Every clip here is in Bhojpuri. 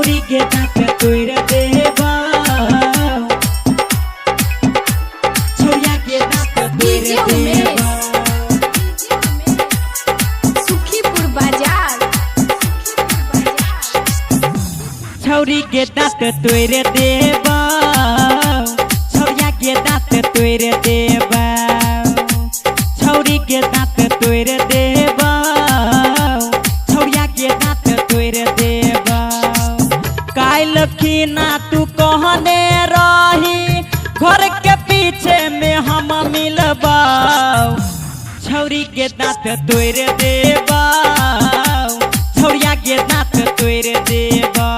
छौरी के दांत तोड़ देबा छौरिया के दांत तोड़ देबा सुखीपुर बाजार छौरी के दांत तोड़ देबा छौरिया के दांत तोड़ देबा छौरी के दांत तोड़ देबा छौरिया के दांत तोड़ देबा काल खीना तू कहने रही घर के पीछे में हम मिलबा छौरी के दांत तोड़ देबा छौरिया के दांत तोड़ देबा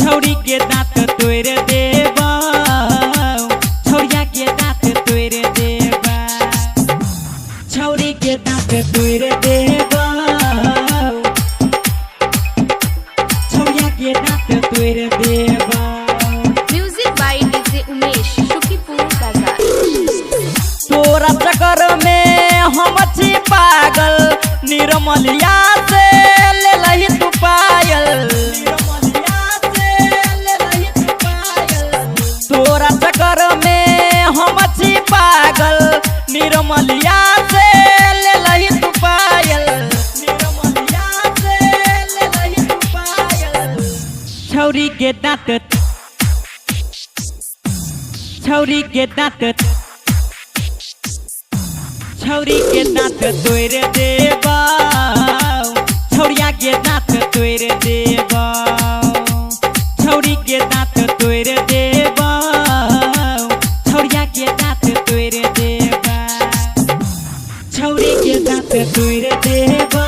छौरी के दांत तोड़ देबा छौरिया के दांत तोड़ देबा छौरी के दांत तोड़ देबा छौरिया के दांत तोड़ देबा music by DJ Umesh Sukhipur बाजार तोरा चक्कर में हम छी पागल निर्मलिया से ले लही तू पायल तोरा चक्कर में हम छी पागल निर्मलिया से ले लही तू पायल छौरी के दांत छौरी के दांत छौरी के दांत तोड़ देबा छौरिया के दांत तोड़ देबा छौरी के दांत तोड़ देबा छौरिया के दांत तोड़ देबा छौरी के दांत तोड़ देबा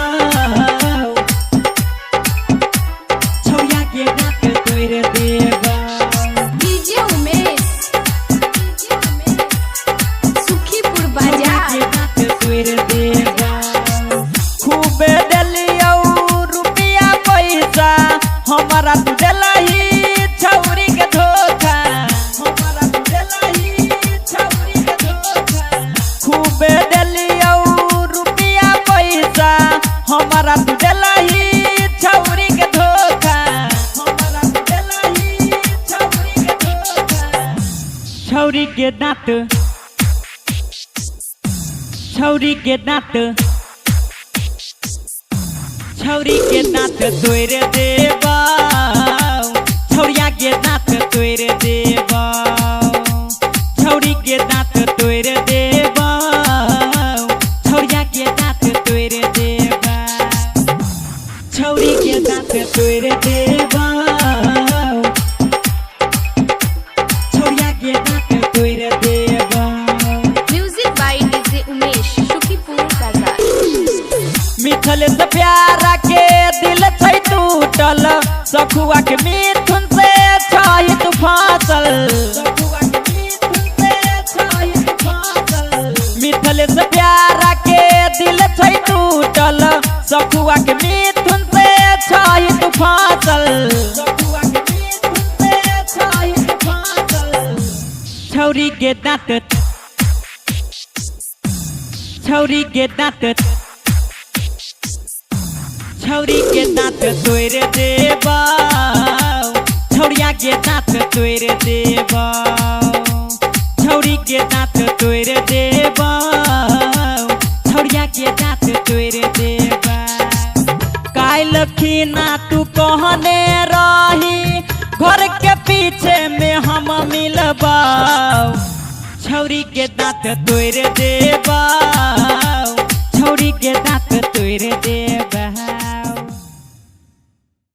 छौरिया के दांत तोड़ देबा डीजे उमेश सुखीपुर बाजार खूबे दिलियो रुपया पैसा हमारा तू दिलही छौरी के धोखा हमारा तू दिलही छौरी के धोखा खूबे दिलियो रुपया पैसा हमारा तू दिलही छौरी के धोखा हमारा तू दिलही छौरी के धोखा छौरी के दांत छौरी के दांत छौरी के दांत तोड़ देबा छौरिया के दांत तोड़ देबा छौरी के दांत तोड़ देबा छौरिया के दांत तोड़ देबा छौरी के दांत तोड़ देबा छौरिया के दांत तोड़ देबा music by DJ Umesh Sukhipur बाजार मिथल से प्यारा के दिल छै टूटल सखुआ के मिथुन से छही तू फासल मिथल से प्यारा के दिल छै टूटल सखुआ के मिथुन से छही तू फासल छौरी के दांत छौरी के दांत छौरी के दांत तोड़ देबा छौरिया के दांत तोड़ देबा छौरी के दांत तोड़ देबा छौरिया के दांत तोड़ देबा काल खीना तू कहने रही घर के पीछे में हम मिलबा छौरी के दांत तोड़ देबा छौरी के दांत तोड़ देबा।